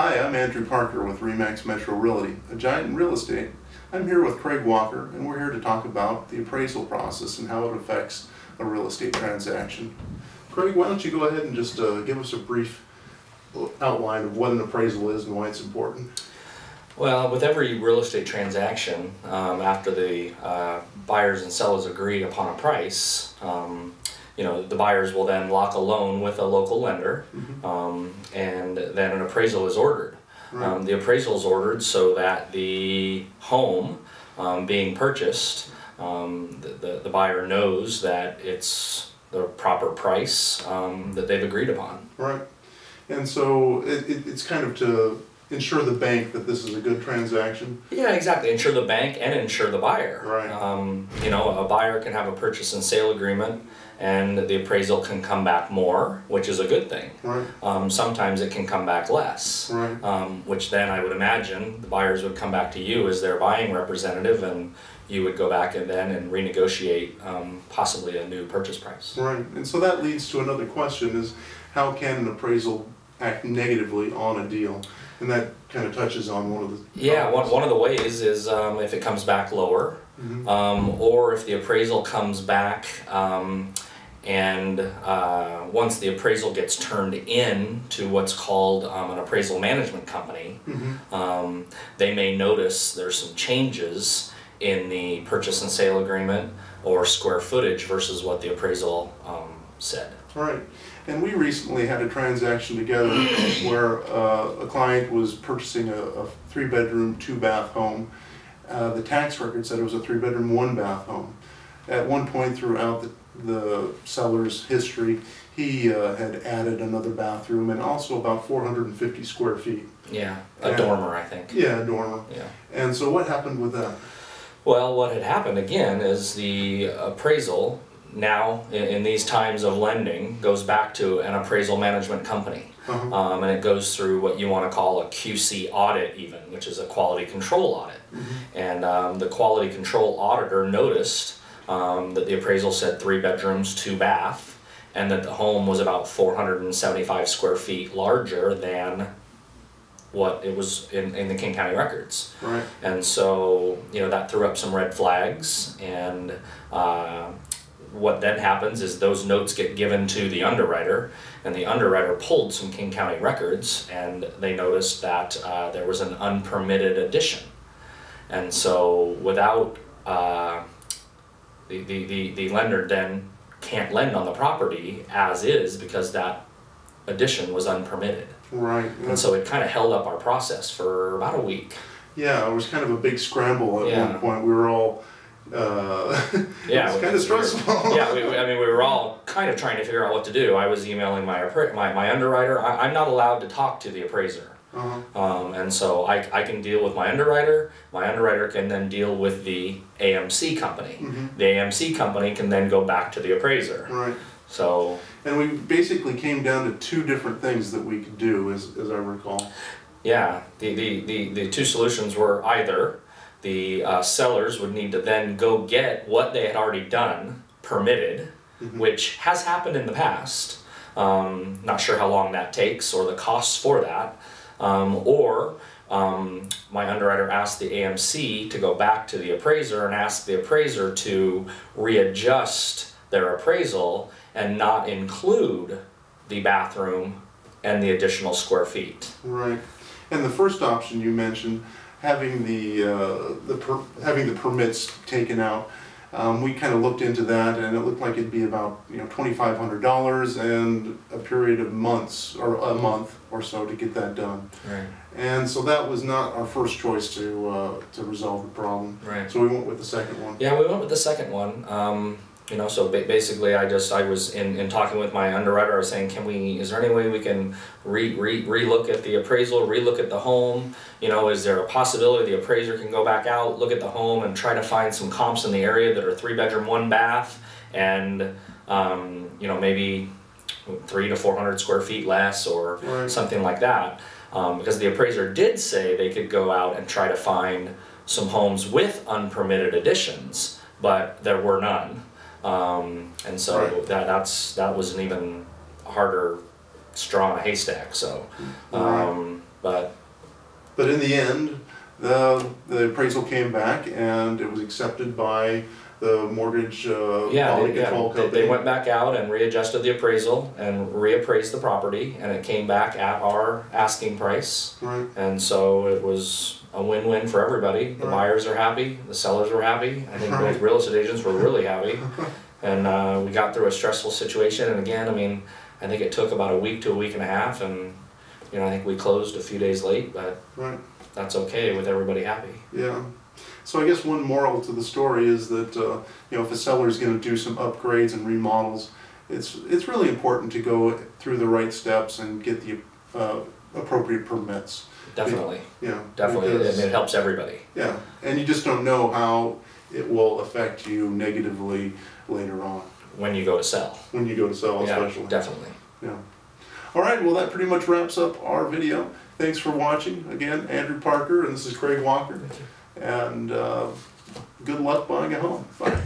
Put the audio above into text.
Hi, I'm Andrew Parker with RE/MAX Metro Realty, a giant in real estate. I'm here with Craig Walker, and we're here to talk about the appraisal process and how it affects a real estate transaction. Craig, why don't you go ahead and just give us a brief outline of what an appraisal is and why it's important? Well, with every real estate transaction, after the buyers and sellers agree upon a price, the buyers will then lock a loan with a local lender, and then an appraisal is ordered. Right. The appraisal is ordered so that the home being purchased, the buyer knows that it's the proper price that they've agreed upon. Right. And so it's kind of to ensure the bank that this is a good transaction. Yeah, exactly. Insure the bank and insure the buyer. Right. A buyer can have a purchase and sale agreement, and the appraisal can come back more, which is a good thing. Right. Sometimes it can come back less, Right. Which then I would imagine the buyers would come back to you as their buying representative, and you would go back and renegotiate possibly a new purchase price. Right. And so that leads to another question: is how can an appraisal act negatively on a deal? And that kind of touches on one of the... Yeah, one of the ways is if it comes back lower, or if the appraisal comes back and once the appraisal gets turned in to what's called an appraisal management company, they may notice there's some changes in the purchase and sale agreement or square footage versus what the appraisal said. Right. And we recently had a transaction together where a client was purchasing a 3-bedroom, 2-bath home. The tax record said it was a 3-bedroom, 1-bath home. At one point throughout the seller's history, he had added another bathroom and also about 450 square feet. Yeah, a dormer, I think. Yeah, a dormer. Yeah. And so what happened with that? Well, what had happened again is the appraisal now, in these times of lending, goes back to an appraisal management company. And it goes through what you want to call a QC audit even, which is a quality control audit. And the quality control auditor noticed that the appraisal said 3 bedrooms, 2 bath, and that the home was about 475 square feet larger than what it was in the King County records. Right. And so, that threw up some red flags, and what then happens is those notes get given to the underwriter, and the underwriter pulled some King County records, and they noticed that there was an unpermitted addition. And so without, the lender then can't lend on the property as is because that addition was unpermitted. Right. And so it kind of held up our process for about a week. Yeah, it was kind of a big scramble at one point. We were all... yeah, it's kind of stressful. Yeah, we were all kind of trying to figure out what to do. I was emailing my underwriter. I'm not allowed to talk to the appraiser. And so I can deal with my underwriter. My underwriter can then deal with the AMC company. The AMC company can then go back to the appraiser. Right. So... And we basically came down to 2 different things that we could do, as I recall. Yeah, the 2 solutions were either the sellers would need to then go get what they had already done permitted, which has happened in the past. Not sure how long that takes or the costs for that. Or my underwriter asked the AMC to go back to the appraiser and ask the appraiser to readjust their appraisal and not include the bathroom and the additional square feet. Right. And the first option you mentioned, having having the permits taken out, we kind of looked into that, and it looked like it'd be about $2,500 and a period of months or a month or so to get that done. Right. And so that was not our first choice to resolve the problem. Right. So we went with the second one. Yeah, we went with the second one. So basically I was in talking with my underwriter. I was saying, is there any way we can re-look at the appraisal, relook at the home? Is there a possibility the appraiser can go back out, look at the home, and try to find some comps in the area that are 3-bedroom, 1-bath, and maybe 300 to 400 square feet less, or something like that? Because the appraiser did say they could go out and try to find some homes with unpermitted additions, but there were none. And so that was an even harder straw in a haystack. So But in the end, the appraisal came back and it was accepted by the mortgage quality control company. They went back out and readjusted the appraisal and reappraised the property, and it came back at our asking price. Right. And so it was a win-win for everybody. The buyers are happy, the sellers were happy. I think both real estate agents were really happy. And we got through a stressful situation, and again, I mean, I think it took about a week to a week and a half, and you know, I think we closed a few days late, but that's okay with everybody happy. Yeah. So I guess one moral to the story is that you know, if a seller is going to do some upgrades and remodels, it's really important to go through the right steps and get the appropriate permits. Definitely. Yeah. Definitely. Because, it helps everybody. Yeah, and you just don't know how it will affect you negatively later on. When you go to sell. When you go to sell, especially. Yeah, definitely. Yeah. All right, well that pretty much wraps up our video. Thanks for watching. Again, Andrew Parker, and this is Craig Walker. And good luck buying a home. Bye.